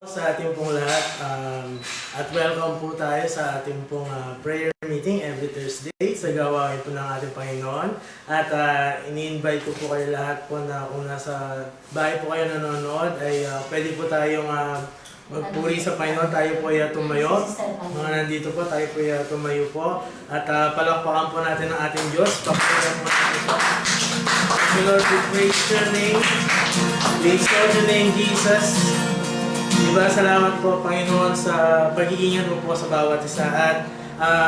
Sa ating pong lahat at welcome po tayo sa ating pong prayer meeting every Thursday sa gawain po ng ating Panginoon. At ini-invite ko po kayo lahat po na kung nasa bahay po kayo nanonood ay pwede po tayong magpuri sa Panginoon. Tayo po ay tumayo. Mga nandito po, tayo po ay tumayo po. At palakpakan po natin ang ating Diyos. Pakinggan po natin po. Lord, we praise your name. We exalt your name, Jesus. Diba, salamat po Panginoon sa pag-iingat mo po sa bawat isa at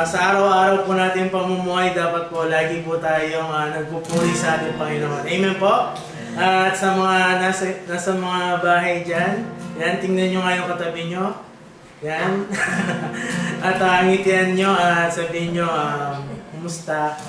sa araw-araw po natin pamumuhay dapat po lagi po tayong nagpupuri sa ating Panginoon. Amen po? At sa mga nasa mga bahay dyan, yan, tingnan nyo nga yung katabi nyo. Yan. At ngitian nyo at sabihin nyo, kumusta?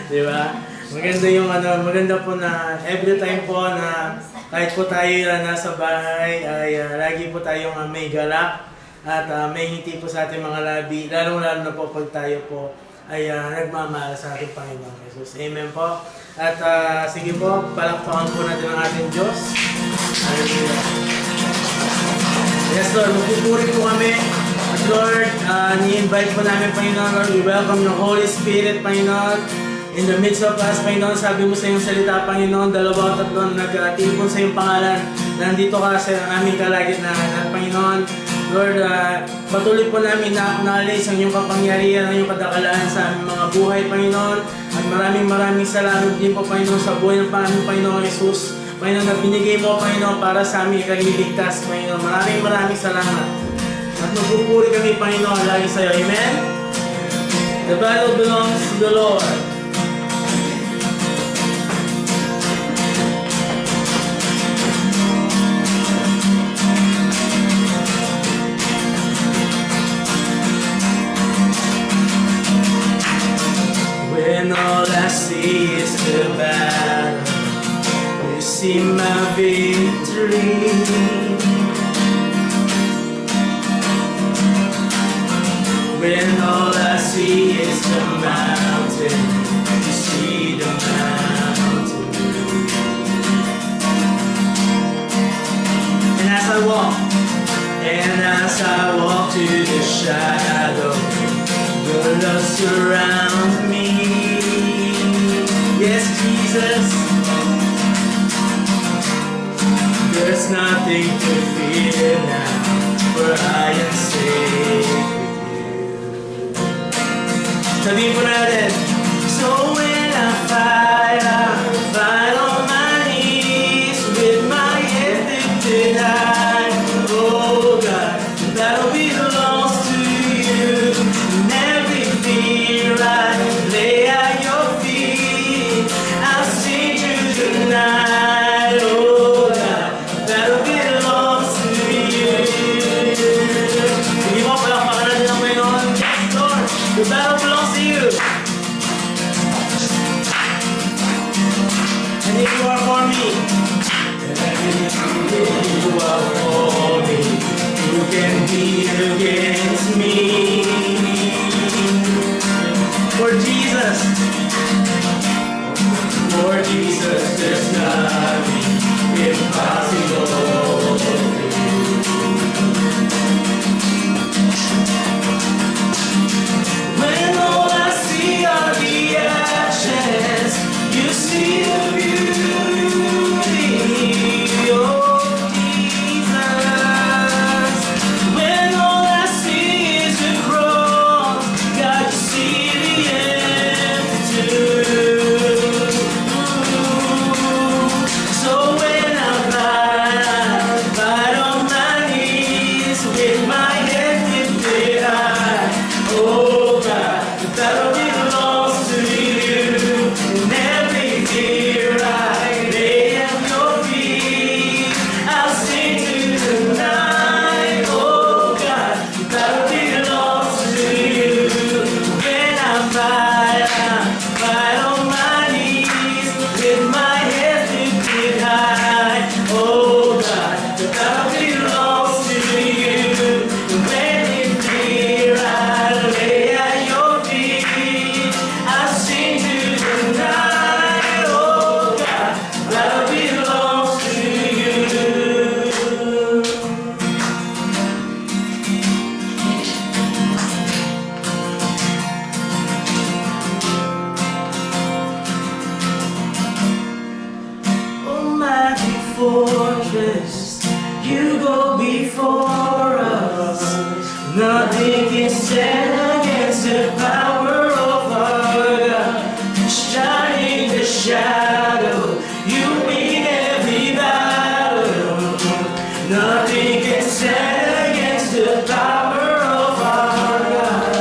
Diba? Maganda po na every time po na kahit po tayo nasa bahay ay lagi po tayong may galak at may ngiti po sa ating mga labi, lalong-lalo na po pag tayo po ay nagmamahal sa ating Panginoon Jesus. Amen po. At sige po, palakpakan po natin ang ating Diyos. Hallelujah. Yes Lord, magpupuri po kami. At Lord, ni-invite po namin Panginoon, Lord, we welcome your Holy Spirit, Panginoon. In the midst of us, Panginoon, sabi mo sa iyong salita, Panginoon, 2 o 3 nagtipon sa iyong pangalan. Nandito ka sa aming kalagitnaan. At Panginoon, Lord, patuloy po namin na acknowledge ang iyong kapangyarihan, ang iyong kadakalaan sa aming mga buhay, Panginoon. At maraming salamat din po, Panginoon, sa buhay ng Panginoon Jesus. Panginoon, na binigay mo, Panginoon, para sa aming ikaliligtas, Panginoon. Maraming salamat. At magpupuri kami, Panginoon, lagi sa iyo. Amen? The battle belongs to the Lord. When all I see is the battle, you see my victory. When all I see is the mountain, you see the mountain. And as I walk to the shadow, your love surrounds me. Yes, Jesus, there's nothing to fear now, for I am safe with you. Sabihin po natin, so when I fight on my knees with my head lifted high. Oh God, the battle belongs to you. And every fear I lay at your feet, I'll sing to the night. Oh God, the battle belongs to you. Sige mo, palakpakan natin ang Panginoon. Yes, Lord, the battle belongs to you. And if you are for me, you are for me, who can be against me? For Jesus, there's nothing impossible. When all I see are the actions, you see the beauty, oh Jesus. When all I see is the cross, God, you see the end too. So when I fight on my knees with my head lifted high, oh God, the battle belongs to you. And every fear I lay at your feet, I'll sing to the night. Oh God, the battle belongs to you. When I fight on my knees with my head lifted high. Oh God, the battle belongs to you. When in fear I lay at your feet, I sing to the night. Oh God, the battle belongs to you. stand against the power of our God. Shine in the shadow, you win every battle. Nothing can stand against the power of our God.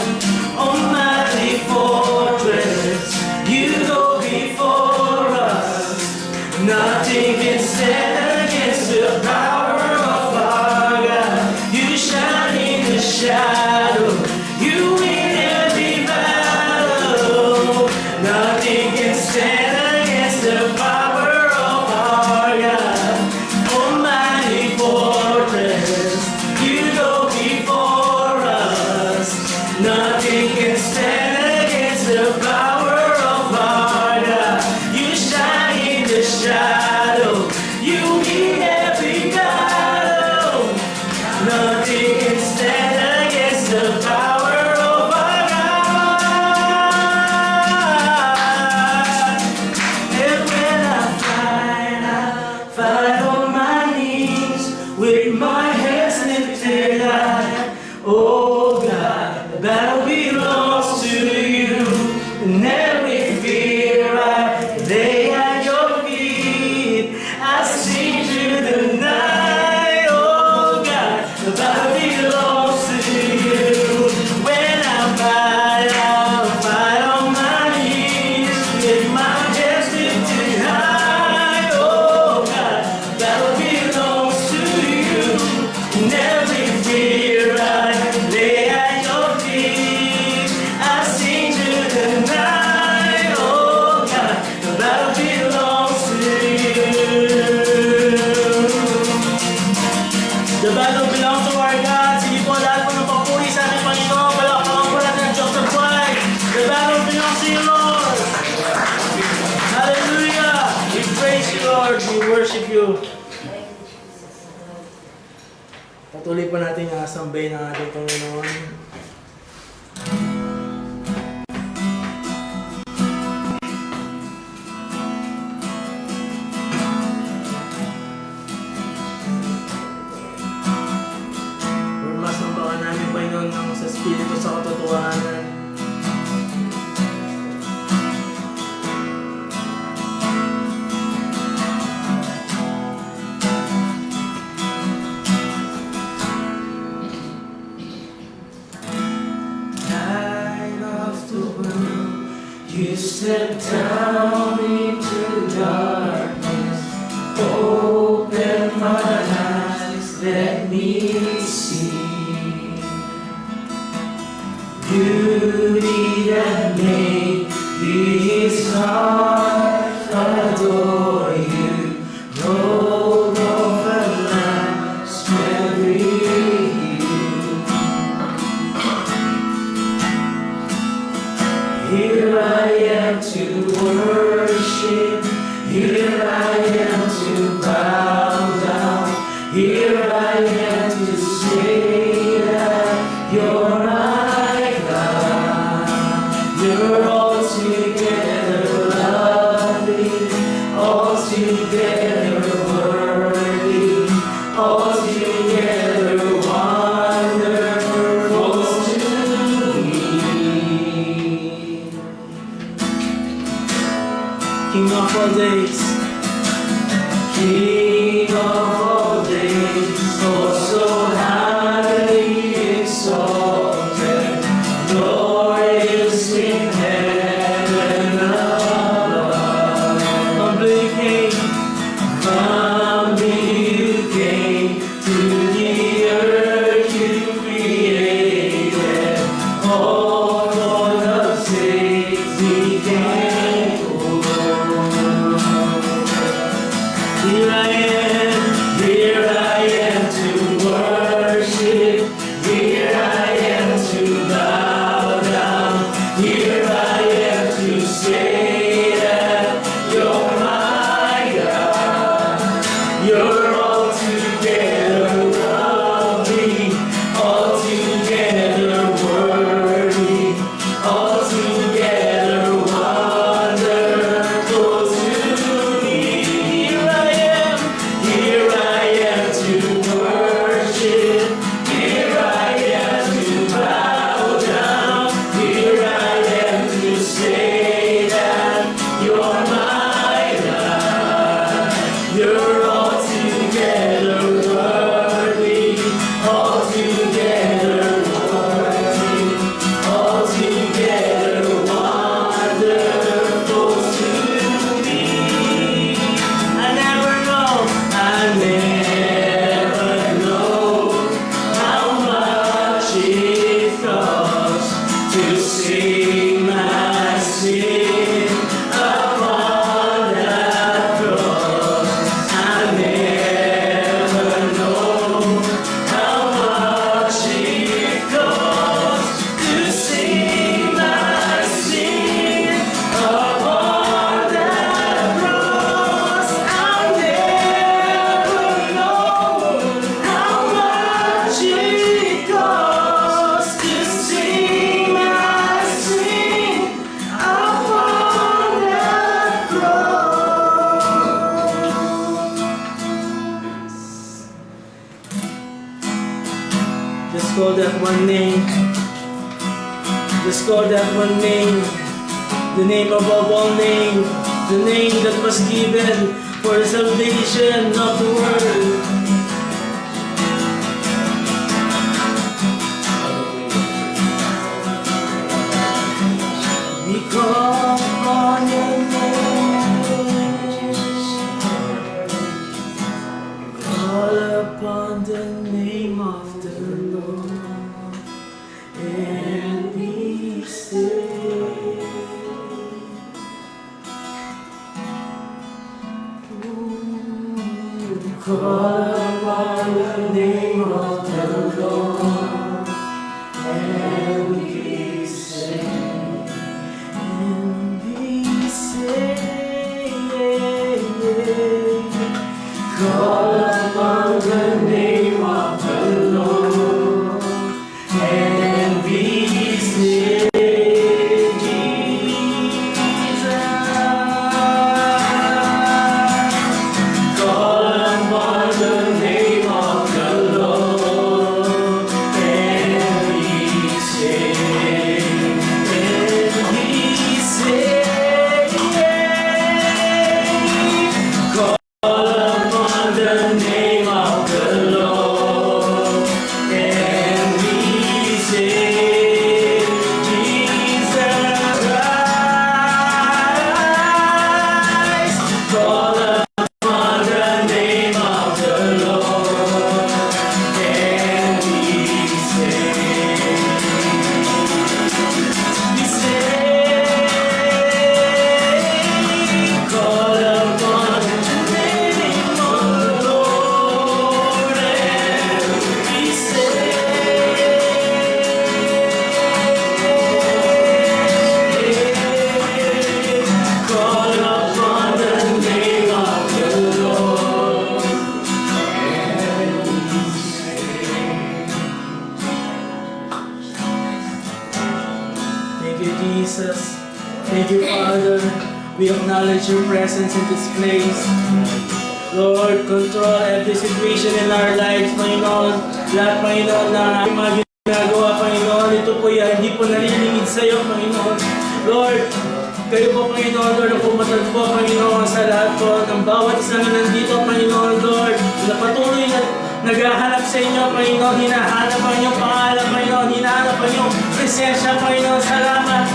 Almighty fortress, you go before us. Nothing can stand against the power of our God. You shine in the shadow, you win every battle. Nothing can stand against the power of our God. Almighty fortress, you go before us. Nothing can stand against the power of our God. You shine in the shadow, you win every battle. Nothing can stand against the power of our God. And when I fight on my knees with my hands lifted high. Oh God, the battle belongs to you. And every fear I lay at your feet. I sing through the night. Oh God, the battle belongs to you. When I fight on my knees with my hands lifted high. Oh God, the battle belongs to you. And every fear I lay at your feet. I sing through the night. Oh God, the battle belongs to you. The battle belongs to our God. Sige po, lahat po ng papuri sa ating Panginoon. Palakpakan po natin ang Diyos ng buhay. The battle belongs to you, Lord. Hallelujah. We praise you, Lord. We worship you. Patuloy pa natin ang asambay ng ating Panginoon. Masambakan namin Panginoon ng sa Espiritu sa katotohanan. Light of the world, you step down into darkness. Open my eyes, let me see beauty that made these hearts adore you. Roll over life's memory. Here I am to worship. Here I am to bow down. Here I am to say that you're my God. You're altogether lovely, altogether worthy, altogether wonderful to me. King of all days, King of all days, oh so highly exalted, glorious in heaven above. Humbly you came to the earth you created, all for the sake we came for. Here I am to worship. Here I am to bow down. Here I am to say that you're my God. You're altogether lovely, altogether worthy, altogether say that you're my love. You're altogether worthy, altogether worthy, altogether wonderful to me. I never know how much it costs to sing my sin upon that cross. I never know how much it costs to sing my sin upon that cross. I never know how much it costs to sing my sin upon that cross. Just call that one name. Just call that one name. The name above all names. The name that was given for the salvation of the world. We call on your name. Call upon the name of the Lord and be saved. Call upon the name of the Lord and be saved. And be saved. Call upon the name of the Lord and be saved. Jesus. Call upon the name of the Lord and be saved. And be saved. Call upon the name of the Lord and be saved. Jesus Christ. Call upon the name of the Lord and be saved. Be saved. Call upon the name of the Lord and be saved. Call upon the name of the Lord and be saved. Thank you, Jesus. Thank you, Father. We acknowledge your presence in this place. Lord, control every situation in our lives, Panginoon. Lahat, Panginoon, na aming mga ginagawa, Panginoon. Ito po yan, hindi po nalilingid sa iyo, Panginoon. Lord, kayo po, Panginoon, Lord, ang pumatag po, Panginoon, sa lahat po ng bawat isa na nandito, Panginoon, Lord, na patuloy na naghahanap sa inyo, Panginoon, hinahanap ang inyong pangalan, Panginoon, hinahanap ang inyong presensya, Panginoon, salamat.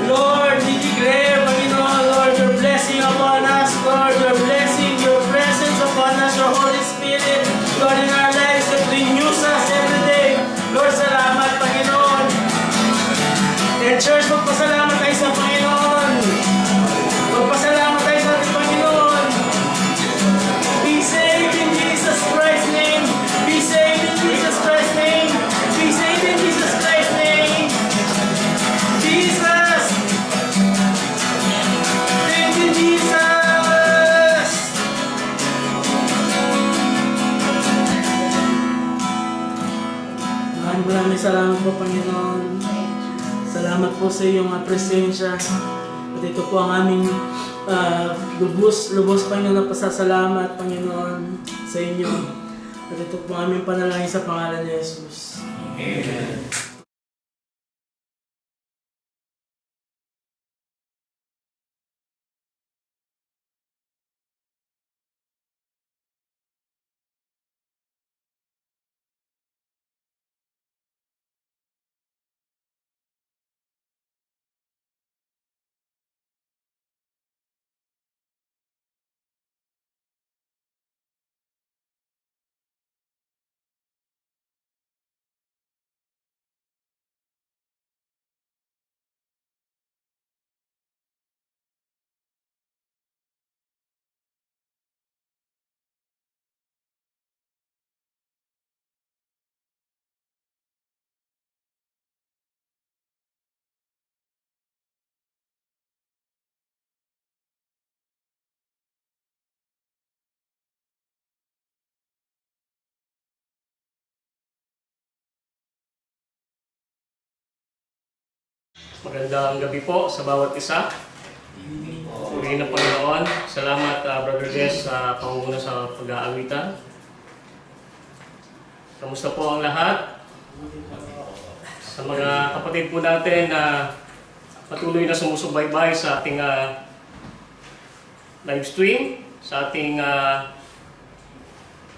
Lord, we declare, Panginoon, Lord, your blessing upon us, Lord, your blessing, your presence upon us, your Holy Spirit, Lord, in our lives, that renews us every day. Lord, salamat, Panginoon. And church, magpasalamat tayo sa Panginoon. Magpasalamat tayo sa ating Panginoon. Be saved in Jesus Christ's name. Be saved in Jesus Christ's name. Be saved in Jesus Christ's name. Jesus. Thank you, Jesus. Maraming salamat po, Panginoon. Salamat po sa iyong presensya. At ito po ang aming lubos, Panginoon, na pasasalamat, Panginoon, sa inyo. At ito po ang aming panalangin sa pangalan ni Jesus. Amen. Magandang gabi po sa bawat isa. Purihin ng Panginoon. Salamat, Brother Des, sa pangunguna sa pag-aawitan. Kamusta po ang lahat? Sa mga kapatid po natin na patuloy na sumusubaybay sa ating live stream, sa ating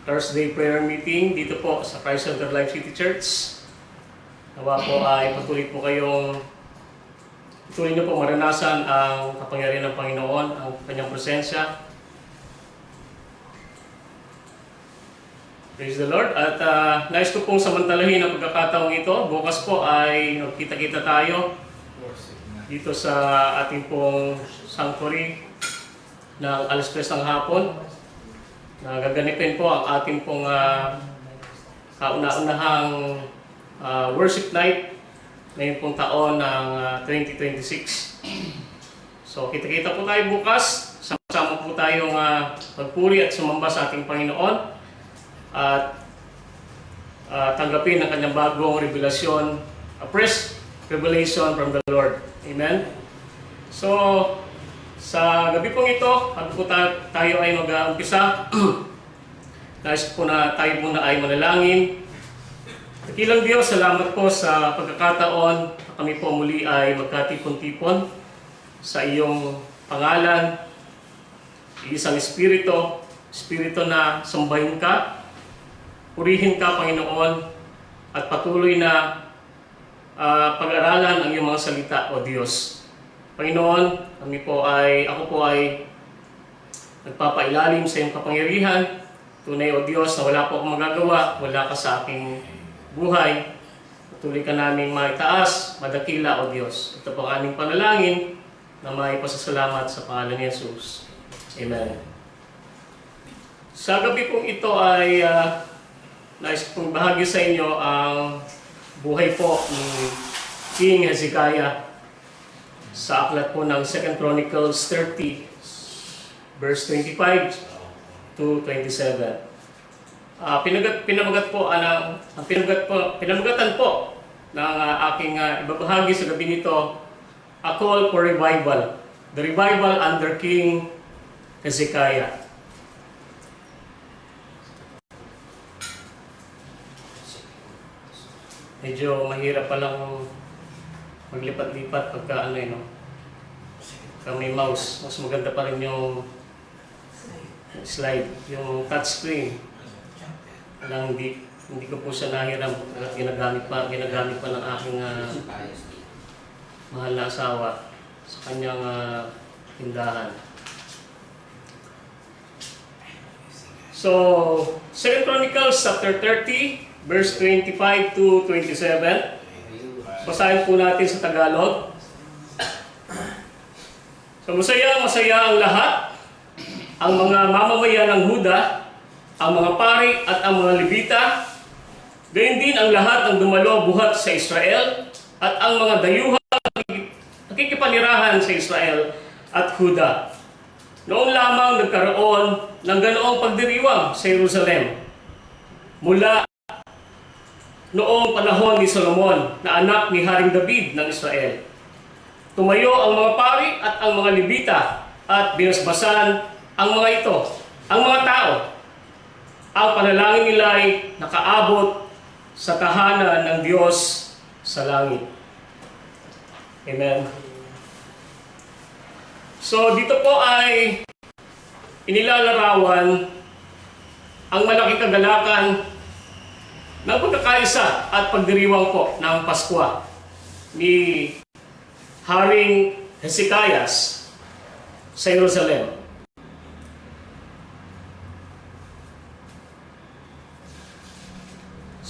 Thursday prayer meeting dito po sa Christ Center Life City Church. Nawa po ay patuloy niyo po maranasan ang kapangyarihan ng Panginoon, ang kanyang presensya. Praise the Lord. At nais ko pong samantalahin ang pagkakataong ito. Bukas po ay magkita-kita tayo dito sa ating pong sanctuary ng alas 3 ng hapon. Gaganapin po ang ating pong kauna-unahang worship night ngayon pong taon ng 2026. So kita-kita po tayo bukas. Sama-sama po tayong magpuri at sumamba sa ating Panginoon at tanggapin ang kanyang bagong revelasyon, a fresh revelation from the Lord. Amen? So, sa gabi pong ito, bago po tayo ay mag-umpisa, nais po na tayo muna ay manalangin. Dakilang Diyos, salamat po sa pagkakataon na kami po muli ay magkatipon-tipon sa iyong pangalan, isang espiritu na sambahin ka, purihin ka, Panginoon, at patuloy na pag-aralan ang iyong mga salita, O Diyos. Panginoon, ako po ay nagpapailalim sa iyong kapangyarihan. Tunay, O Diyos, na wala po akong magagawa, wala ka sa aking buhay. Patuloy ka naming maitaas, madakila, O Diyos. Ito po ang aming panalangin na may pasasalamat sa pangalan ni Jesus. Amen. Sa gabi pong ito ay nais kong bahagi sa inyo ang buhay po ni King Hezekiah sa aklat po ng 2 Chronicles 30 verse 25 to 27. Pinamagatan po ng aking ibabahagi sa gabi nito, a call for revival. The revival under King Hezekiah. Medyo mahirap palang maglipat-lipat pagka may mouse. Mas maganda pa rin yung slide, yung touchscreen. Hindi ko po siya nahiram at ginagamit pa ng aking mahal na asawa sa kanyang tindahan. So, 2 Chronicles chapter 30, verse 25 to 27. Basahin po natin sa Tagalog. So, masaya ang lahat, ang mga mamamayan ng Huda, ang mga pari at ang mga Levita, gayon din ang lahat ng dumalo buhat sa Israel, at ang mga dayuhan nakikipanirahan sa Israel at Huda. Noon lamang nagkaroon ng ganoong pagdiriwang sa Jerusalem mula noong panahon ni Solomon na anak ni Haring David ng Israel. Tumayo ang mga pari at ang mga Levita at binasbasan ang mga ito, ang mga tao. Ang panalangin nila ay nakaabot sa tahanan ng Diyos sa langit. Amen. So dito po ay inilalarawan ang malaking kagalakan ng pagkakaisa at pagdiriwang po ng Paskwa ni Haring Hezekiah sa Jerusalem.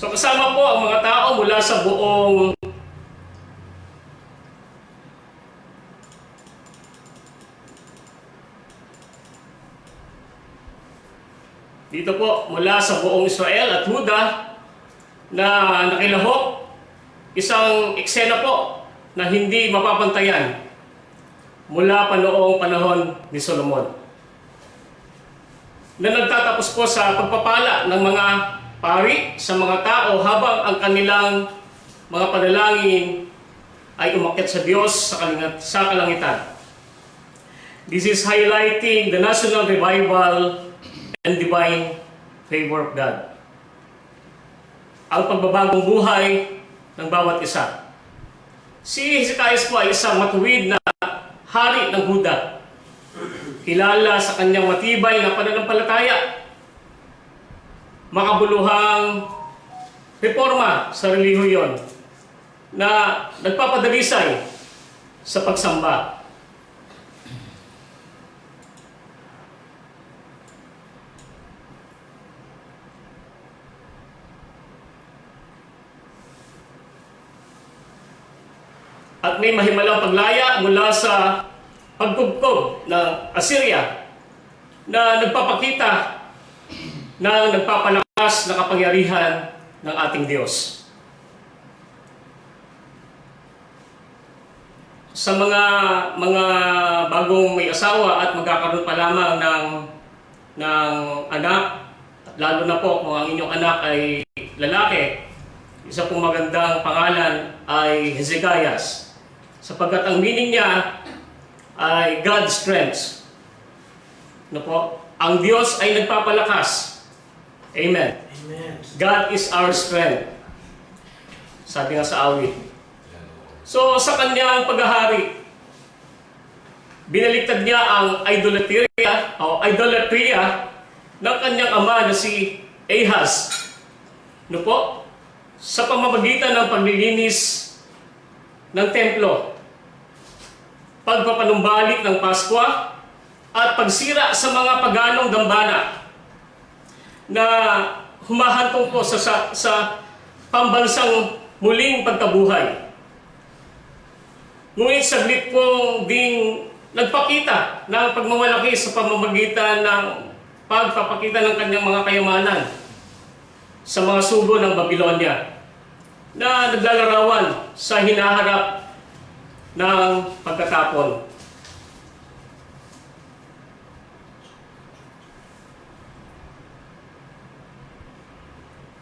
So kasama po ang mga tao mula sa buong dito po mula sa buong Israel at Huda na nakilahok, isang eksena po na hindi mapapantayan mula pa noong panahon ni Solomon, na nagtatapos po sa pagpapala ng mga pari sa mga tao habang ang kanilang mga panalangin ay umakyat sa Diyos sa kalangitan. This is highlighting the national revival and divine favor of God. Ang pagbabagong buhay ng bawat isa. Si Hezekiah po ay isang matuwid na hari ng Huda. Kilala sa kanyang matibay na pananampalataya, makabuluhang reforma sa relihiyon na nagpapadalisay sa pagsamba. At may mahimalang paglaya mula sa pagkubkob ng Assyria na nagpapakita na nagpapalakas na kapangyarihan ng ating Diyos. Sa mga bagong may asawa at magkakaroon pa lamang ng anak, lalo na po kung ang inyong anak ay lalaki, isa pong magandang pangalan ay Hezekiah, sapagkat ang meaning niya ay God's strength. No po? Ang Diyos ay nagpapalakas. Amen. Amen. God is our strength. Sabi nga sa awit. So, sa kanyang paghahari, binaliktad niya ang idolatria ng kanyang ama na si Ahaz. No po? Sa pamamagitan ng paglilinis ng templo, pagpapanumbalik ng Pasko, at pagsira sa mga paganong dambana na humahantong po sa pambansang muling pagkabuhay. Ngunit saglit pong ding nagpakita ng pagmamalaki sa pamamagitan ng pagpapakita ng kanyang mga kayamanan sa mga sugo ng Babylonia na naglalarawan sa hinaharap ng pagkatapon.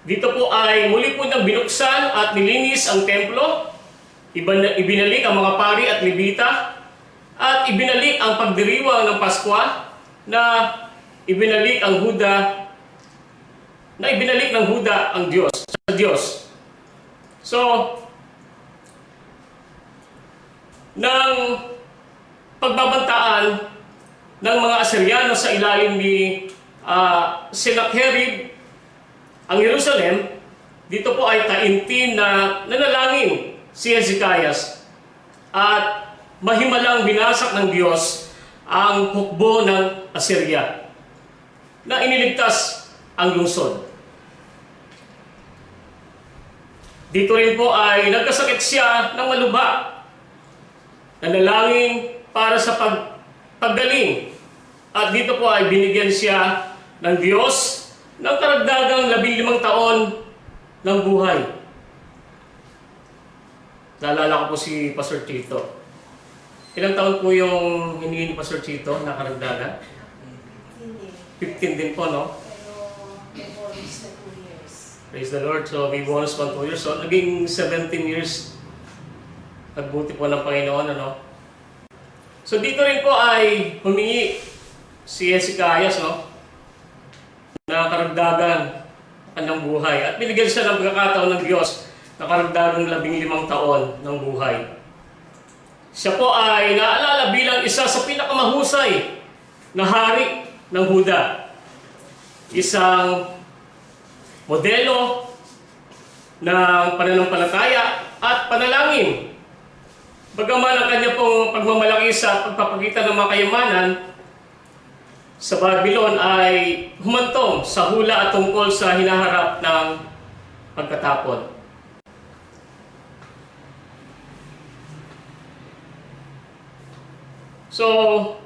Dito po ay muli po nang binuksan at nilinis ang templo, ibinalik ang mga pari at levita, at ibinalik ang pagdiriwang ng Pasko na ibinalik ng Huda ang Diyos, sa Diyos. So, ng pagbabantaan ng mga Asyriano sa ilalim ni Sennacherib ang Jerusalem, dito po ay taintin na nanalangin si Hezekiah at mahimalang binasak ng Diyos ang hukbo ng Assyria na iniligtas ang lungsod. Dito rin po ay nagkasakit siya ng maluba. Nanalangin para sa paggaling. At dito po ay binigyan siya ng Diyos ng karagdagang 15 taon ng buhay. Naalala ko po si Pastor Chito. Ilang taon po yung hiningi ni Pastor Chito na karagdagan? 15 din po, no? Praise the Lord. So, may bonus pa 2 years. So, naging 17 years. Nagbuti po ng Panginoon, ano? So, dito rin po ay humingi si Hezekiah, no? Na karagdagan ang kanyang buhay. At binigyan siya ng pagkakataon ng Diyos na karagdagang 15 taon ng buhay. Siya po ay naalala bilang isa sa pinakamahusay na hari ng Huda. Isang modelo ng pananampalataya at panalangin. Bagaman ang kanya pong pagmamalaki sa pagpapakita ng mga kayamanan sa Babylon ay humantong sa hula at tungkol sa hinaharap ng pagkatapon. So,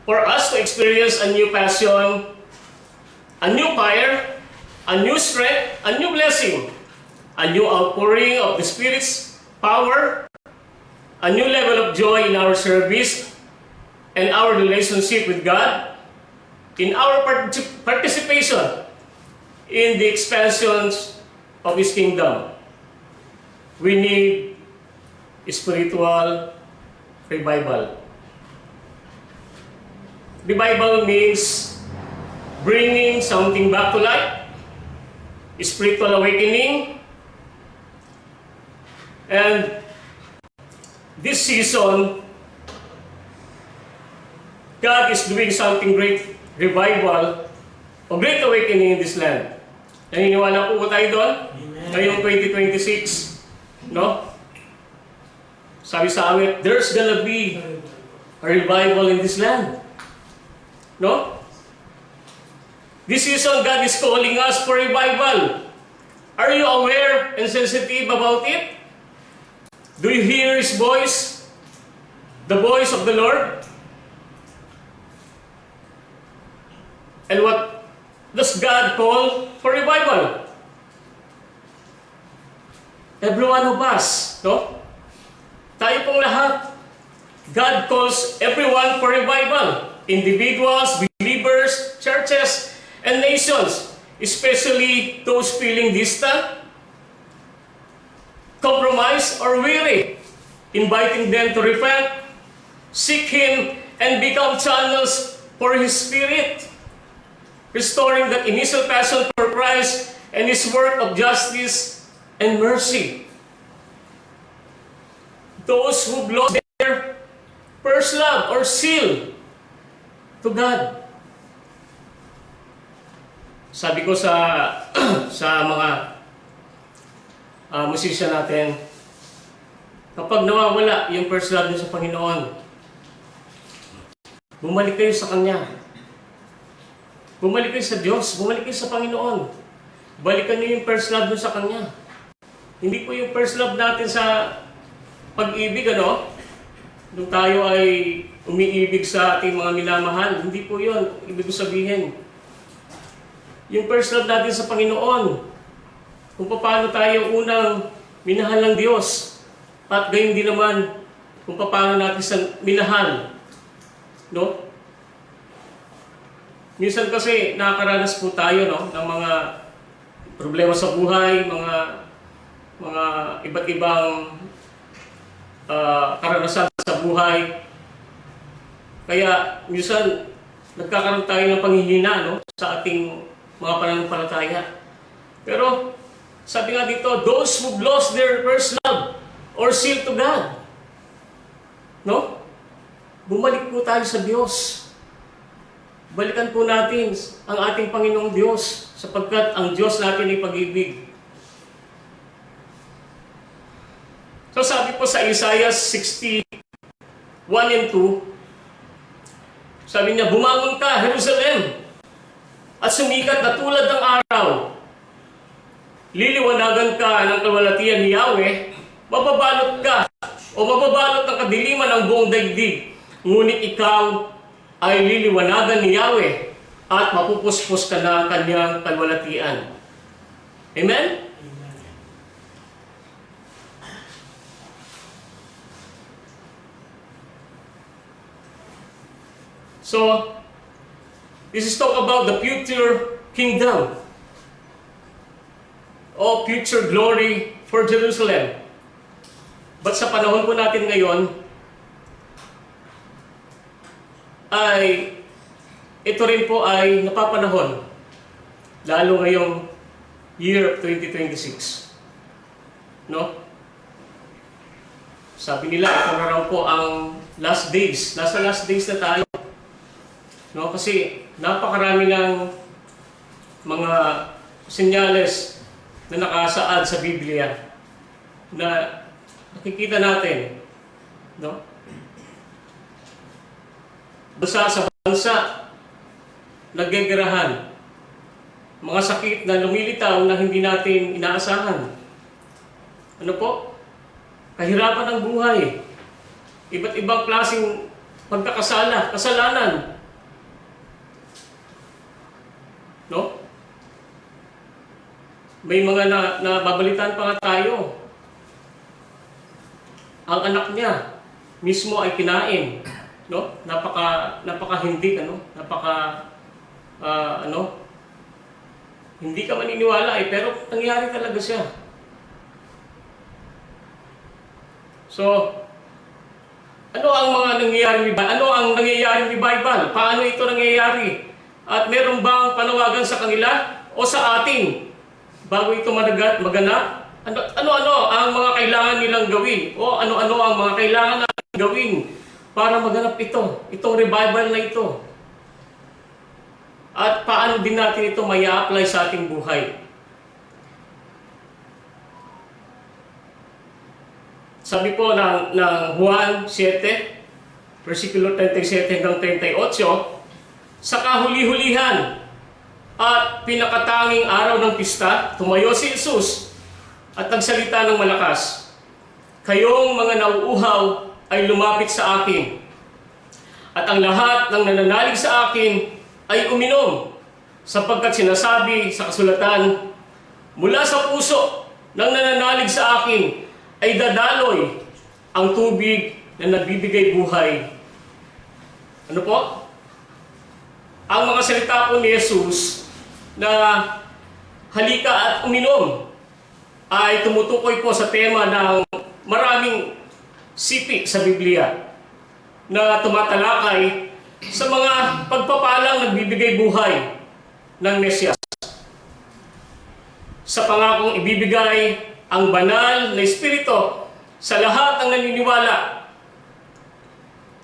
for us to experience a new passion, a new fire, a new strength, a new blessing, a new outpouring of the Spirit's power, a new level of joy in our service and our relationship with God, in our participation in the expansions of His kingdom. We need spiritual revival. Revival means bringing something back to life, spiritual awakening, and this season, God is doing something great revival o great awakening in this land. Naniniwala po ba tayo doon? Amen. Ngayong 2026, no? Sabi sa awit, there's gonna be a revival in this land. No? This season, God is calling us for revival. Are you aware and sensitive about it? Do you hear His voice? The voice of the Lord? And what does God call for revival? Every one of us, no? Tayo pong lahat. God calls everyone for revival. Individuals, believers, churches, and nations. Especially those feeling distant, compromised, or weary. Inviting them to repent, seek Him, and become channels for His Spirit. Restoring that initial passion for Christ and His work of justice and mercy. Those who've lost their first love or seal to God. Sabi ko sa sa mga musician natin, kapag nawawala yung first love niyo sa Panginoon, bumalik kayo sa Kanya. Bumalik kayo sa Diyos. Bumalik kayo sa Panginoon. Balikan niyo yung first love niyo sa Kanya. Hindi po yung first love natin sa pag-ibig, ano? Nung tayo ay umiibig sa ating mga minamahal. Hindi po yun. Ibig ko sabihin. Yung first love natin sa Panginoon. Kung paano tayo unang minahal ng Diyos. At gayon din naman kung paano natin sa minahal. No? Minsan kasi nakakaranas po tayo, no, ng mga problema sa buhay, mga iba't ibang karanasan sa buhay. Kaya minsan nagkakaroon tayo ng panghihina, no, sa ating mga pananampalataya. Pero sabi nga dito, those who've lost their first love or seal to God, no? Bumalik po tayo sa Diyos. Balikan po natin ang ating Panginoong Diyos sapagkat ang Diyos natin ay pag-ibig. So sabi po sa Isaiah 60:1 and 2, sabi niya, bumangon ka, Jerusalem, at sumikat na tulad ng araw. Liliwanagan ka ng kawalatian ni Yahweh, mababalot ka o mababalot ng kadiliman ng buong daigdig. Ngunit ikaw ay liliwanagan ni Yahweh at mapupuspos ka na kanyang kalwalatian. Amen? So, this is talk about the future kingdom o future glory for Jerusalem. But sa panahon po natin ngayon, ay ito rin po ay napapanahon, lalo ngayong year of 2026. No? Sabi nila, ito na raw po ang last days. Nasa last days na tayo. No? Kasi napakarami ng mga senyales na nakasaad sa Biblia na nakikita natin. No? Basta sa bansa, naggegerahan, mga sakit na lumilitaw na hindi natin inaasahan. Ano po? Kahirapan ng buhay. Iba't ibang klaseng pagkakasala, kasalanan. No? May mga nababalitan pa nga tayo. Ang anak niya mismo ay kinain. No? Napaka-hindi, ano? Hindi ka maniniwala pero nangyari talaga siya. So, ano ang mga nangyayari? Ano ang nangyayaring revival? Paano ito nangyayari? At meron bang panawagan sa kanila o sa atin bago ito maganap? Ano-ano ang mga kailangan nilang gawin? O ano-ano ang mga kailangan natin gawin para maganap itong revival na ito? At paano din natin ito may apply sa ating buhay? Sabi po ng Juan 7, versikulo 37 hanggang 38, sa kahuli-hulihan at pinakatanging araw ng pista, tumayo si Jesus at nagsalita ng malakas. Kayong mga nauuhaw ay lumapit sa akin, at ang lahat ng nananalig sa akin ay uminom, sapagkat sinasabi sa kasulatan, mula sa puso ng nananalig sa akin ay dadaloy ang tubig na nagbibigay buhay. Ano po? Ang mga salita po ni Jesus na halika at uminom ay tumutukoy po sa tema ng maraming sipi sa Biblia na tumatalakay sa mga pagpapalang nagbibigay buhay ng Mesyas. Sa pangakong ibibigay ang banal na Espiritu sa lahat ng naniniwala.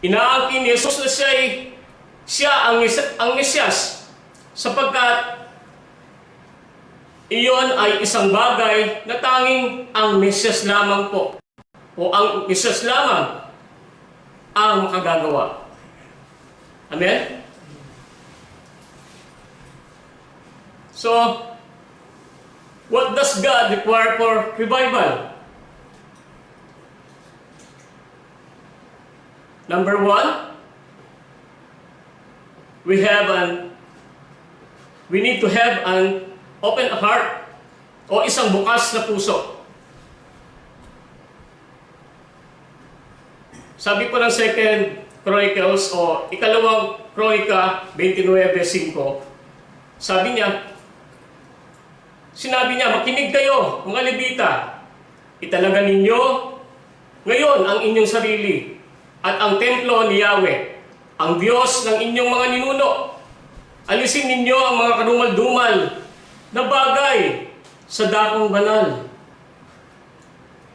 Inaangkin ni Jesus na siya ang Mesyas, sapagkat iyon ay isang bagay na tanging ang Mesyas lamang po, o ang Mesyas lamang ang makagagawa. Amen? So, what does God require for revival? Number one, we need to have an open heart o isang bukas na puso. Sabi po ng 2 Chronicles o ikalawang Kronika 29:5, sinabi niya, makinig kayo, mga Levita, italaga ninyo ngayon ang inyong sarili at ang templo ni Yahweh, ang Diyos ng inyong mga ninuno. Alisin ninyo ang mga kadumal-dumal na bagay sa dakong banal.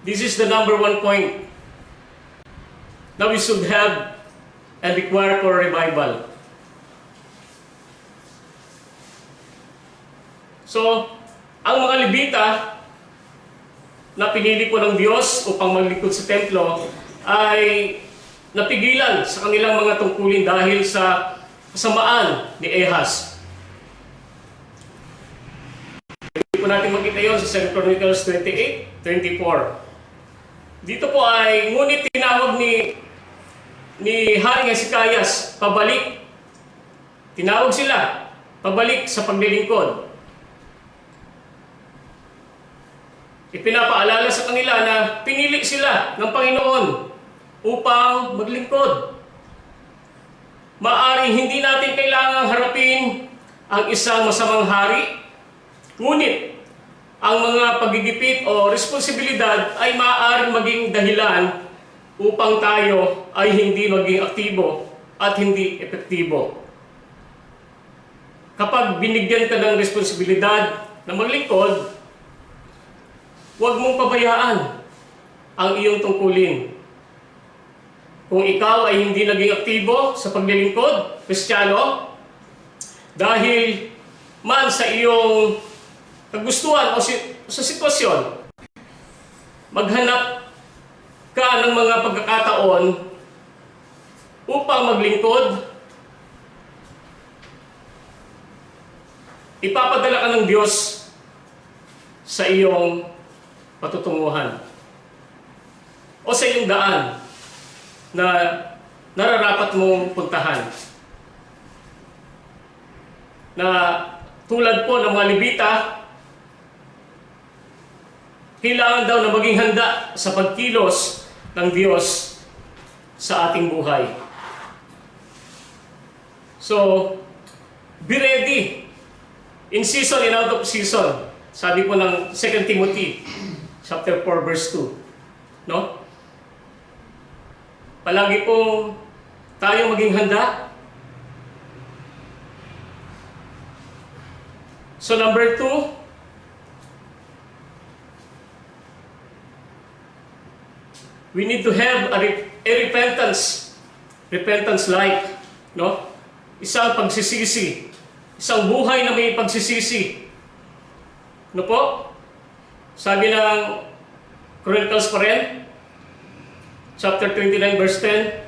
This is the number one point that we should have and require for revival. So, ang mga Levita na pinili po ng Diyos upang maglingkod sa templo ay napigilan sa kanilang mga tungkulin dahil sa kasamaan ni Ahaz. Pwede po natin makita yun sa 2 Chronicles 28:24. Dito po ay, ngunit tinawag ni Haring Hezekias pabalik. Tinawag sila pabalik sa paglilingkod. Ipinapaalala sa kanila na pinili sila ng Panginoon upang maglingkod. Maaring hindi natin kailangang harapin ang isang masamang hari, ngunit ang mga pagigipit o responsibilidad ay maaaring maging dahilan upang tayo ay hindi maging aktibo at hindi epektibo. Kapag binigyan ka ng responsibilidad na maglingkod, huwag mong pabayaan ang iyong tungkulin. Kung ikaw ay hindi naging aktibo sa paglilingkod, Kristiyano, dahil man sa iyong kagustuhan o sa sitwasyon, maghanap ka ng mga pagkakataon upang maglingkod, ipapadala ka ng Diyos sa iyong patutunguhan o sa iyong daan na nararapat mong puntahan. Na tulad po ng mga Levita, kailangan daw na maging handa sa pagkilos ng Diyos sa ating buhay. So, be ready in season and out of season. Sabi po ng 2 Timothy chapter 4 verse 2, no? palagi pong tayo maging handa. So number 2, we need to have a repentance life, no? Isang pagsisisi, isang buhay na may pagsisisi. Ano po? Sabi ng Chronicles pa rin, chapter 29 verse 10,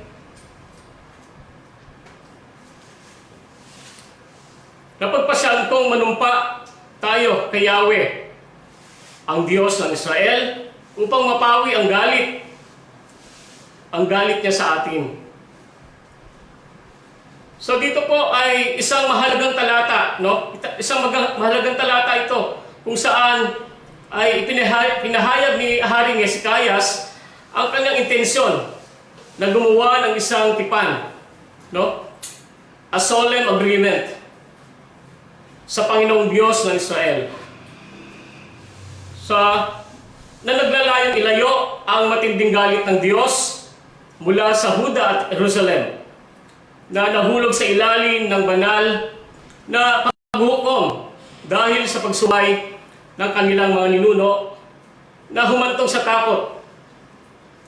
napagpasyan kong manumpa tayo kay Yahweh, ang Diyos ng Israel, upang mapawi ang galit niya sa atin. So dito po ay isang mahalagang talata, no? Isang mahalagang talata ito kung saan ay pinahayag ni Haring Hezekias ang kanyang intensyon na gumawa ng isang tipan, no? A solemn agreement sa Panginoong Diyos ng Israel. Na naglalayong ilayo ang matinding galit ng Diyos mula sa Huda at Jerusalem, na nahulog sa ilalim ng banal na paghukom dahil sa pagsumay ng kanilang mga ninuno na humantong sa takot,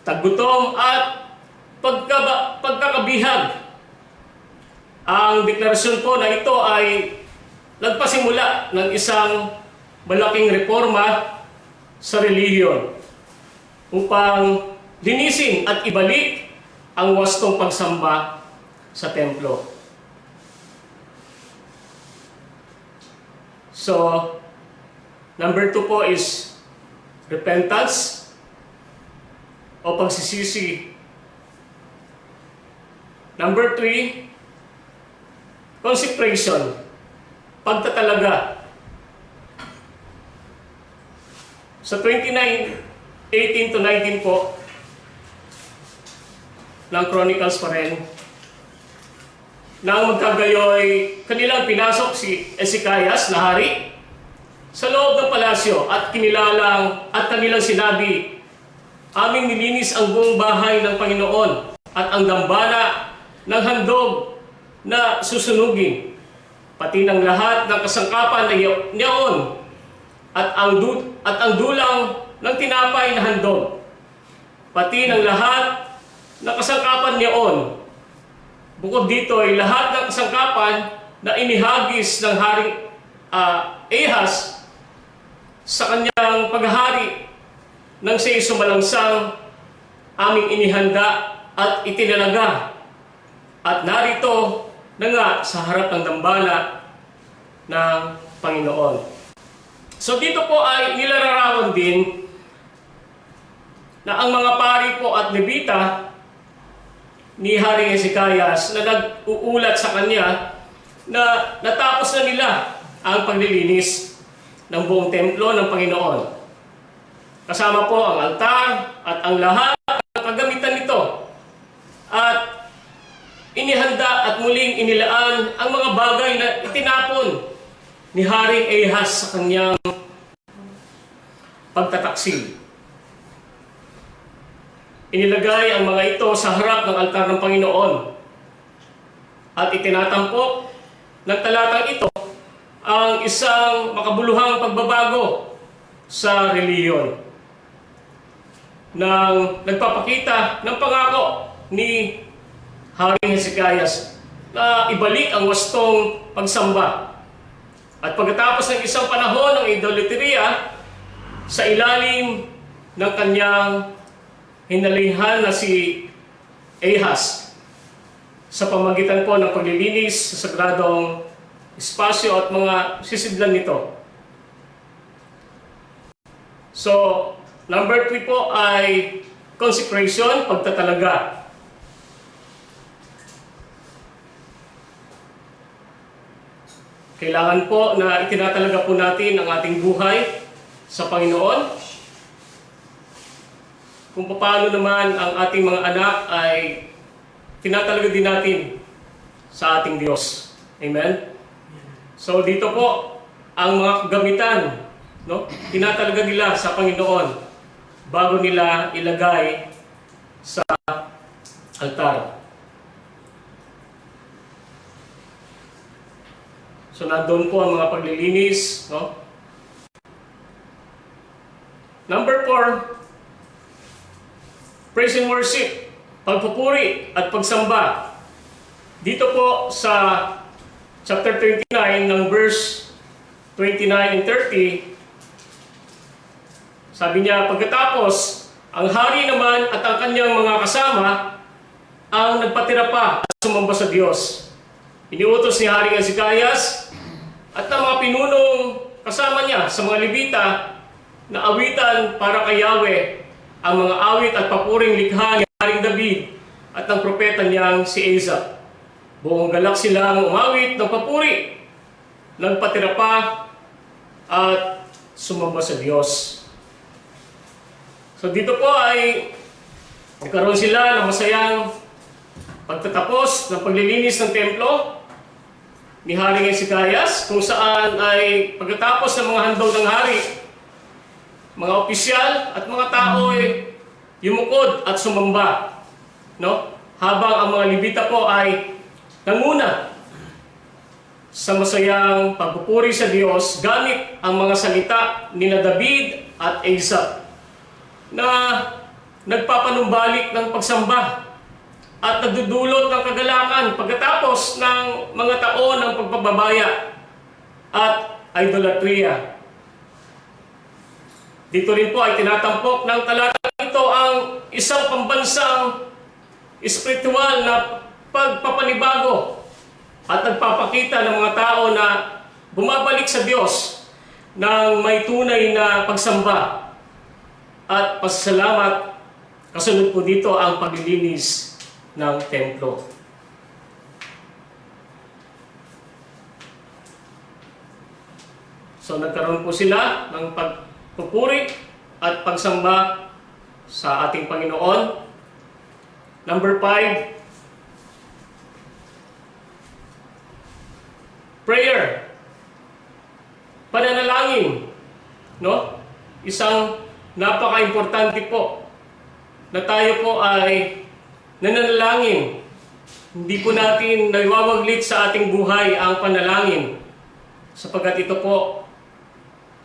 taggutom at pagkakabihag. Ang deklarasyon po na ito ay nagpasimula ng isang malaking reforma sa relihiyon upang linisin at ibalik ang wastong pagsamba sa templo. So, number 2 po is repentance o pagsisisi. Number 3, consecration, pagtatalaga. Sa 29:18 to 19 po ng Chronicles pa rin, nang magkagayoy kanilang pinasok si Hezekias na hari sa loob ng palasyo at kanilang sinabi, aming nilinis ang buong bahay ng Panginoon at ang dambana ng handog na susunugin, pati ng lahat ng kasangkapan na niyaon at ang dulang ng tinapay na handog, pati ng lahat ng kasangkapan niyaon. Bukod dito ay lahat ng kasangkapan na inihagis ng Haring Ahaz sa kanyang paghahari nang siya'y sumalangsang, aming inihanda at itinalaga. At narito na nga sa harap ng dambana ng Panginoon. So dito po ay nilalarawan din na ang mga pari po at Levita ni Haring Hezekias na nag-uulat sa kanya na natapos na nila ang paglilinis ng buong templo ng Panginoon. Kasama po ang altar at ang lahat ng kagamitan nito. At inihanda at muling inilaan ang mga bagay na itinapon ni Haring Ahaz sa kanyang pagtataksil. Inilagay ang mga ito sa harap ng altar ng Panginoon at itinatampok ng talatang ito ang isang makabuluhang pagbabago sa reliyon nang nagpapakita ng pangako ni Haring Hezekias na ibalik ang wastong pagsamba. At pagkatapos ng isang panahon ng idolatria sa ilalim ng kanyang hinalihan na si Ahaz sa pamagitan po ng paglilinis sa sagradong espasyo at mga sisidlan nito. So, number 3 po ay consecration, pagtatalaga. Kailangan po na itinatalaga po natin ang ating buhay sa Panginoon. Kung paano naman ang ating mga anak ay tinatalaga din natin sa ating Diyos. Amen? So dito po, ang mga kagamitan, no, tinatalaga nila sa Panginoon bago nila ilagay sa altar. So nandun po ang mga paglilinis, no? Number 4, praise and worship, pagpupuri at pagsamba. Dito po sa chapter 29 ng verse 29 and 30, sabi niya, pagkatapos, ang hari naman at ang kanyang mga kasama ang nagpatira pa at sumamba sa Diyos. Iniutos ni Haring Hezekias at ang mga pinunong kasama niya sa mga Levita na awitan para kay Yahweh ang mga awit at papuring likha ni Haring David at ng propeta niyang si Asaph. Buong galak silang umawit ng papuri, nagpatira pa at sumamba sa Diyos. So dito po ay nagkaroon sila ng masayang pagtatapos ng paglilinis ng templo ni Haring Hezekias, kung saan ay pagkatapos ng mga handog ng hari, mga opisyal at mga tao ay yumukod at sumamba, no? Habang ang mga Levita po ay nanguna sa masayang pagpupuri sa Diyos gamit ang mga salita ni David at Asaph na nagpapanumbalik ng pagsamba at nagdudulot ng kagalakan pagkatapos ng mga taon ng pagpapabaya at idolatria. Dito rin po ay tinatampok ng talatang ito ang isang pambansang espiritual na pagpapanibago at nagpapakita ng mga tao na bumabalik sa Diyos ng may tunay na pagsamba at pasasalamat. Kasunod po dito ang paglilinis ng templo. So nagkaroon po sila ng pagpupuri at pagsamba sa ating Panginoon. Number 5, prayer. Pananalangin, no? Isang napaka-importante po na tayo po ay nananalangin. Hindi po natin naiwawaglit sa ating buhay ang panalangin, sapagkat ito po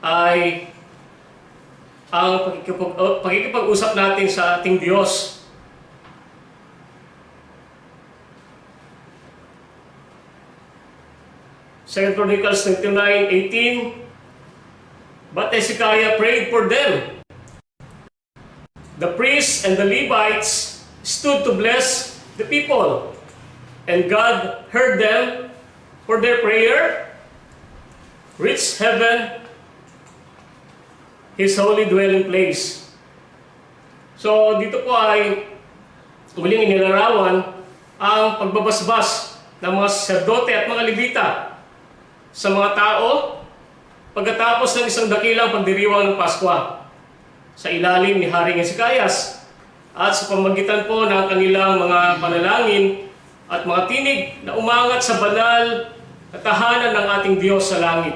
ay ang pakikipag-usap natin sa ating Diyos. Second Chronicles 29:18, but Hezekiah prayed for them. The priests and the Levites stood to bless the people, and God heard them for their prayer, reached heaven, His holy dwelling place. So dito po ay muling inilarawan ang pagbabasbas ng mga sacerdote at mga Levita sa mga tao pagkatapos ng isang dakilang pagdiriwang ng Paskwa sa ilalim ni Haring Hezekias at sa pamagitan po ng kanilang mga panalangin at mga tinig na umangat sa banal na tahanan ng ating Diyos sa langit,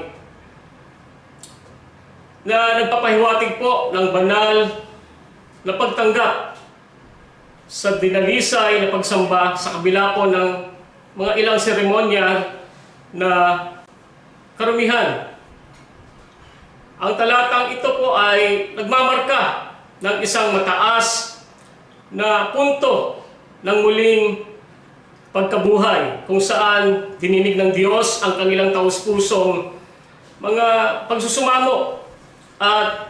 na nagpapahiwatig po ng banal na pagtanggap sa dinalisay na pagsamba sa kabila po ng mga ilang seremonya na karumihan. Ang talatang ito po ay nagmamarka ng isang mataas na punto ng muling pagkabuhay, kung saan dininig ng Diyos ang kanilang taus-pusong mga pagsusumamo at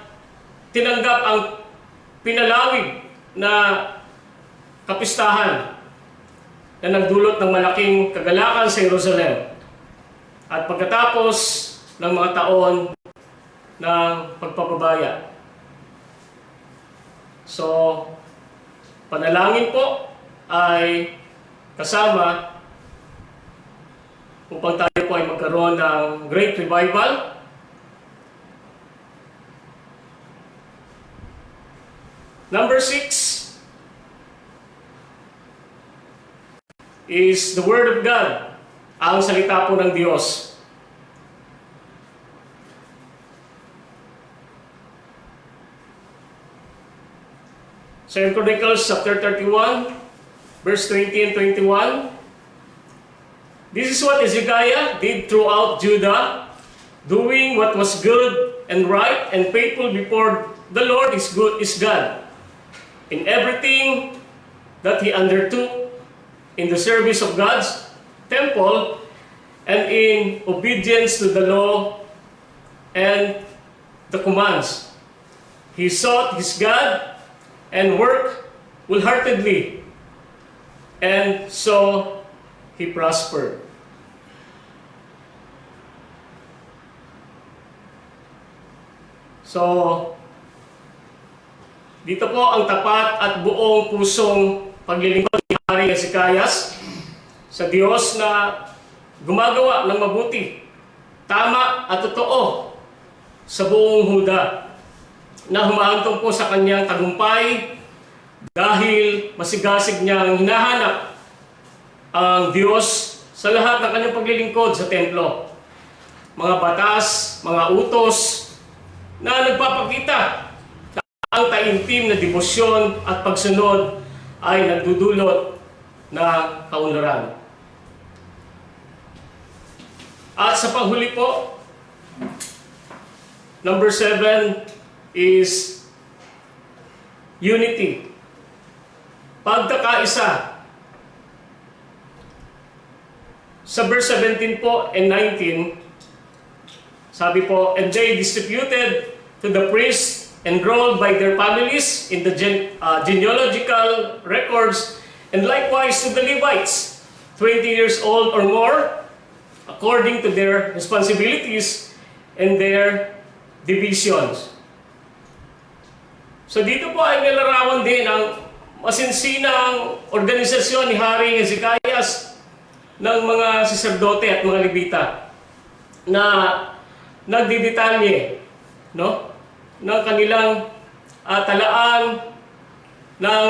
tinanggap ang pinalawig na kapistahan na nagdulot ng malaking kagalakan sa Jerusalem. At pagkatapos ng mga taon ng pagpapabaya. So, panalangin po ay kasama upang tayo po ay magkaroon ng great revival. Number 6 is the Word of God, ang salita po ng Diyos. Second Chronicles chapter 31, verse 20 and 21. This is what Hezekiah did throughout Judah, doing what was good and right and faithful before the Lord is God. In everything that he undertook in the service of God's temple and in obedience to the law and the commands. He sought his God and worked wholeheartedly, and so he prospered. So, dito po ang tapat at buong pusong paglilingkod ni Hari Hezekiah sa Diyos na gumagawa ng mabuti, tama at totoo sa buong Huda, na humahantong po sa kanyang tagumpay dahil masigasig niyang hinahanap ang Diyos sa lahat ng kanyang paglilingkod sa templo. Mga batas, mga utos na nagpapakita na ang taimtim na debosyon at pagsunod ay nagdudulot ng kaunlaran. At sa panghuli po, number 7 is unity. Pagkakaisa. Sa verse 17 po and 19, sabi po, and they distributed to the priests enrolled by their families in the genealogical records, and likewise to the Levites, 20 years old or more, according to their responsibilities and their divisions. So dito po ay nilarawan din ang masinsinang organisasyon ni Hari Hezekiah ng mga saserdote at mga Levita na nagdidetalye, no, ng kanilang talaan ng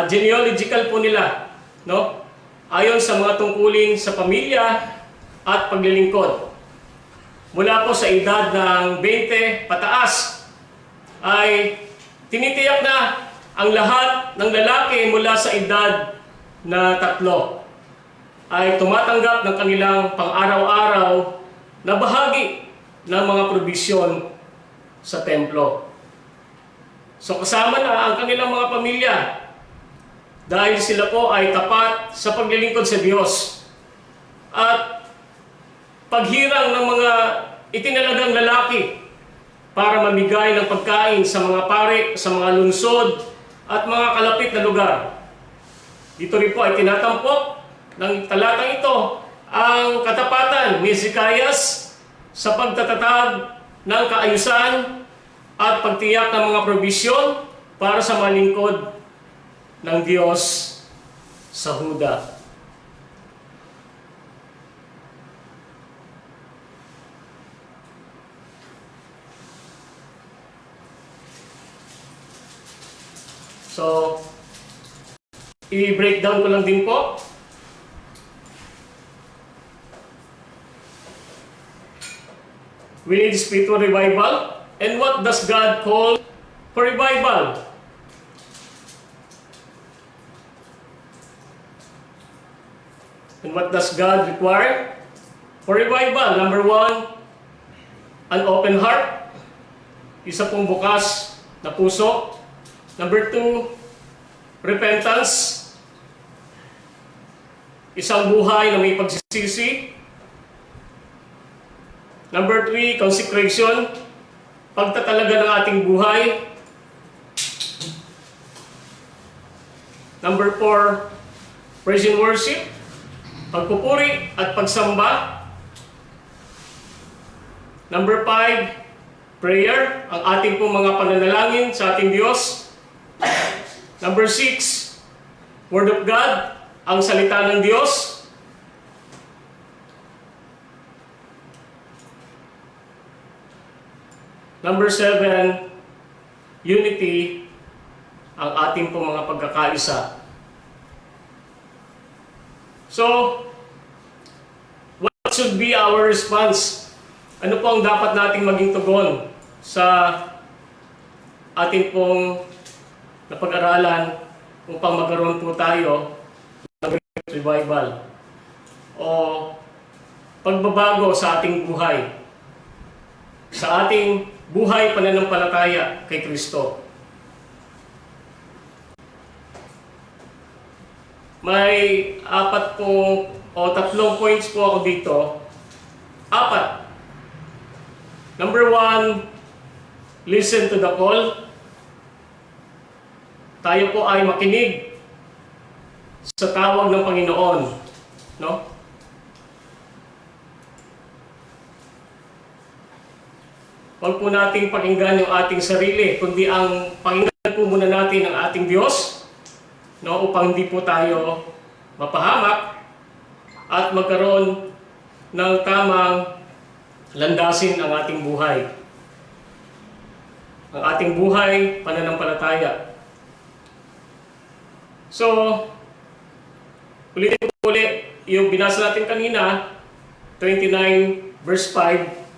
genealogical po nila, no, ayon sa mga tungkulin sa pamilya at paglilingkod. Mula po sa edad ng 20 pataas ay tinitiyak na ang lahat ng lalaki mula sa edad na 3 ay tumatanggap ng kanilang pang-araw-araw na bahagi ng mga probisyon sa templo. So kasama na ang kanilang mga pamilya dahil sila po ay tapat sa paglilingkod sa Diyos at paghirang ng mga itinalagang lalaki para mamigay ng pagkain sa mga pare, sa mga lungsod at mga kalapit na lugar. Dito rin po ay tinatampok ng talatang ito ang katapatan ni Hezekiah sa pagtatatag ng kaayusan at pagtiyak ng mga probisyon para sa mga lingkod ng Diyos sa Huda. So, i-breakdown ko lang din po. We need spiritual revival. And what does God call for revival? And what does God require for revival? Number 1, an open heart. Isa pong bukas na puso. Number 2, repentance. Isang buhay na may pagsisisi. Number 3, consecration. Pagtatalaga ng ating buhay. Number 4, praise and worship. Pagpupuri at pagsamba. Number 5, prayer. Ang ating pong mga pananalangin sa ating Diyos. Number 6, Word of God. Ang salita ng Diyos. Number 7, unity, ang ating pong mga pagkakaisa. So, what should be our response? Ano po ang dapat nating maging tugon sa ating pong napag-aralan upang magkaroon po tayo revival o pagbabago sa ating buhay. Sa ating buhay pananampalataya kay Kristo. May 4 o 3 points po ako dito. 4. Number 1, listen to the call. Tayo po ay makinig sa tawag ng Panginoon, no? Huwag po nating pakinggan yung ating sarili, kundi ang pakinggan po muna natin ang ating Diyos, no, upang hindi po tayo mapahamak at magkaroon ng tamang landasin ang ating buhay. Ang ating buhay, pananampalataya. So, ulitin po ulit yung binasa natin kanina, 29 verse 5.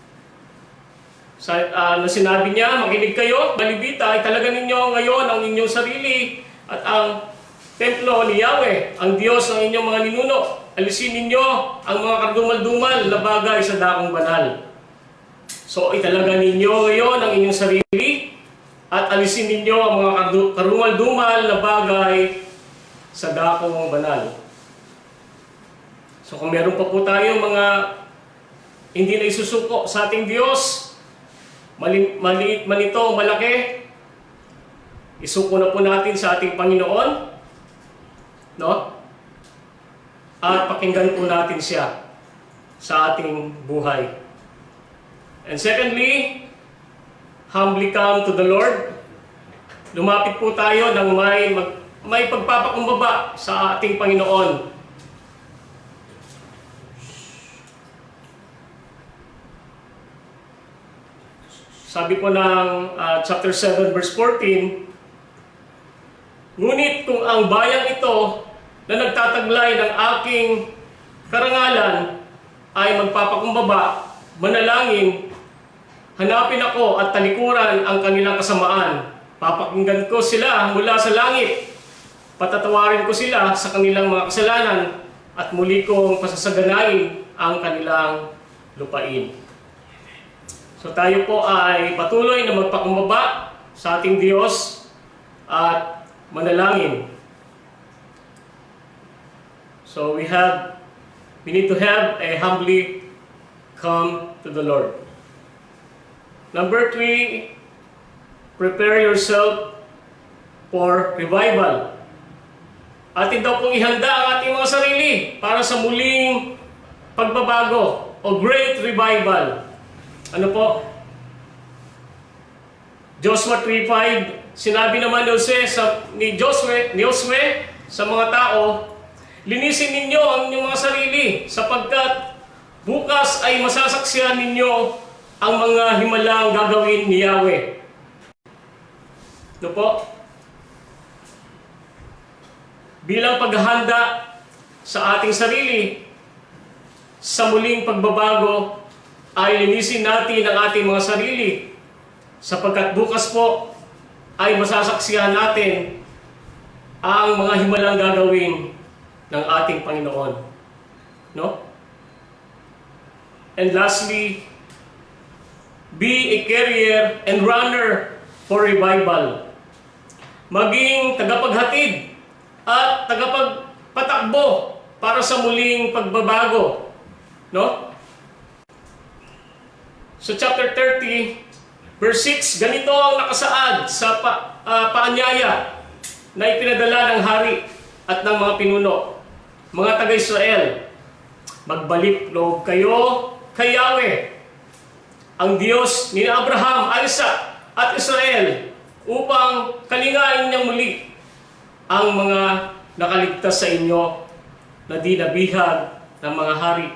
Na sinabi niya, makinig kayo, balibita, ay talaga ninyo ngayon ang inyong sarili at ang templo ni Yahweh, ang Diyos ng inyong mga ninuno. Alisin ninyo ang mga kadumal-dumal na bagay sa dakong banal. So, italaga ninyo ngayon ang inyong sarili at alisin ninyo ang mga kadumal-dumal na bagay sa dakong banal. So, kung meron pa po tayo mga hindi na isusuko sa ating Diyos, maliit man ito o malaki, isuko na po natin sa ating Panginoon, no? At pakinggan po natin siya sa ating buhay. And secondly, humbly come to the Lord. Lumapit po tayo ng may pagpapakumbaba sa ating Panginoon. Sabi po ng chapter 7 verse 14, ngunit kung ang bayang ito na nagtataglay ng aking karangalan ay magpapakumbaba, manalangin, hanapin ako at talikuran ang kanilang kasamaan, papakinggan ko sila mula sa langit, patatawarin ko sila sa kanilang mga kasalanan at muli kong pasasaganain ang kanilang lupain. So tayo po ay patuloy na magpakumbaba sa ating Diyos at manalangin. So we need to have a humbly come to the Lord. Number 3, prepare yourself for revival. Atin daw pong ihanda ang ating mga sarili para sa muling pagbabago o great revival. Ano po? Joshua 3:5, sinabi naman ni Josue sa mga tao, linisin ninyo ang inyong mga sarili sapagkat bukas ay masasaksihan ninyo ang mga himalang gagawin ni Yahweh. Ano po? Bilang paghahanda sa ating sarili sa muling pagbabago, ay linisin natin ang ating mga sarili sapagkat bukas po ay masasaksihan natin ang mga himalang gagawin ng ating Panginoon. No? And lastly, be a carrier and runner for revival. Maging tagapaghatid at tagapagpatakbo para sa muling pagbabago. No? So chapter 30, verse 6, ganito ang nakasaad sa paanyaya na ipinadala ng hari at ng mga pinuno. Mga taga-Israel, magbalik loob kayo kay Yahweh, ang Diyos ni Abraham, Isaac at Israel, upang kalingain niyang muli ang mga nakaligtas sa inyo na di nabihag ng mga hari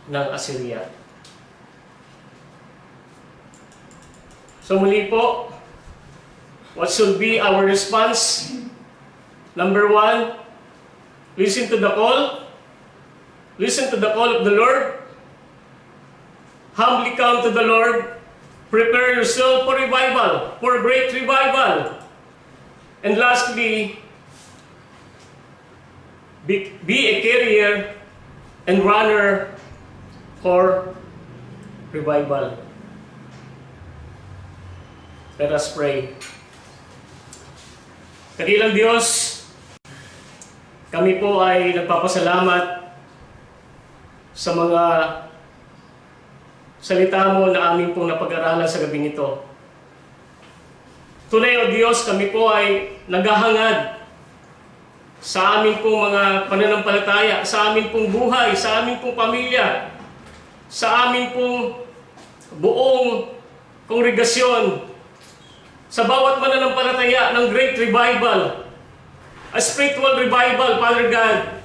ng Assyria. So muli po, what should be our response? Number 1, listen to the call. Listen to the call of the Lord. Humbly come to the Lord. Prepare yourself for revival, for a great revival. And lastly, be a carrier and runner for revival. Let us pray. Dakilang Diyos, kami po ay nagpapasalamat sa mga salita mo na amin pong napag-aralan sa gabing ito. Tunay o Diyos, kami po ay naghahangad sa amin pong mga pananampalataya, sa amin pong buhay, sa amin pong pamilya, sa amin pong buong kongregasyon, sa bawat mananampalataya ng Great Revival, a spiritual revival, Father God.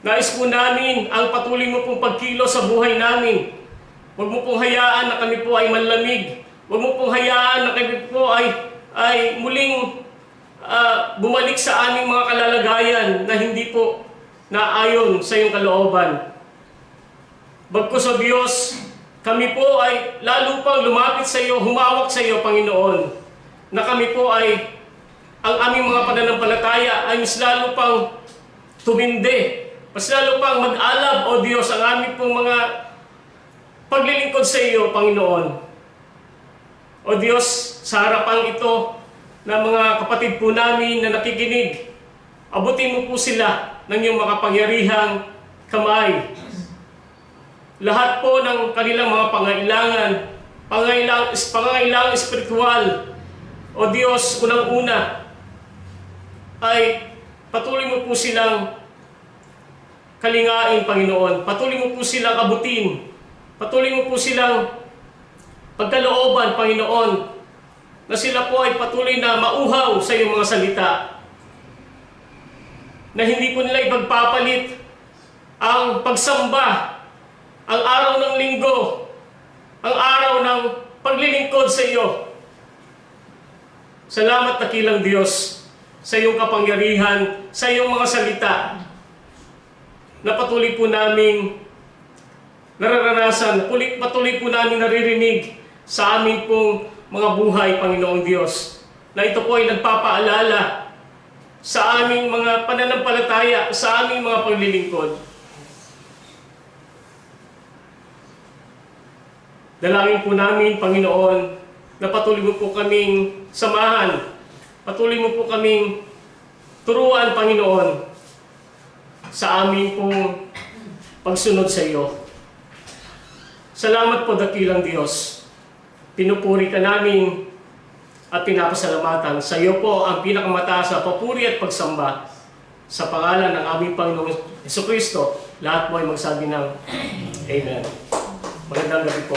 Nais po namin ang patuloy mo pong pagkilo sa buhay namin. Huwag mo pong hayaan na kami po ay manlamig. Huwag mo pong hayaan na kami po ay muling bumalik sa aming mga kalalagayan na hindi po naayon sa iyong kalooban. Bagkus o Diyos, kami po ay lalo pang lumapit sa iyo, humawak sa iyo, Panginoon, na kami po ay ang aming mga pananampalataya ay mas lalo pang tumindi, mas lalo pang mag-alab, O Diyos, ang aming pong mga paglilingkod sa iyo, Panginoon. O Diyos, sa harapan ito ng mga kapatid po namin na nakikinig, abutin mo po sila ng iyong makapangyarihang kamay. Lahat po ng kanilang mga pangailangan espiritual, O Diyos, unang-una, ay patuloy mo po silang kalingain, Panginoon. Patuloy mo po silang abutin. Patuloy mo po silang pagkalooban, Panginoon, na sila po ay patuloy na mauhaw sa iyong mga salita. Na hindi po nila ipagpapalit ang pagsamba, ang araw ng linggo, ang araw ng paglilingkod sa iyo. Salamat, dakilang Diyos, sa iyong kapangyarihan, sa iyong mga salita, na patuloy po naming nararanasan, patuloy po naming naririnig sa amin pong mga buhay, Panginoong Diyos, na ito po ay nagpapaalala sa aming mga pananampalataya, sa aming mga paglilingkod. Dalangin po namin, Panginoon, na patuloy mo po kaming samahan, patuloy mo po kaming turuan, Panginoon, sa aming pong pagsunod sa iyo. Salamat po, dakilang Diyos. Pinupuri ka namin at pinapasalamatan. Sa iyo po ang pinakamataas na papuri at pagsamba. Sa pangalan ng aming Panginoong Jesucristo, lahat po ay magsabi ng Amen. Magandang gabi po.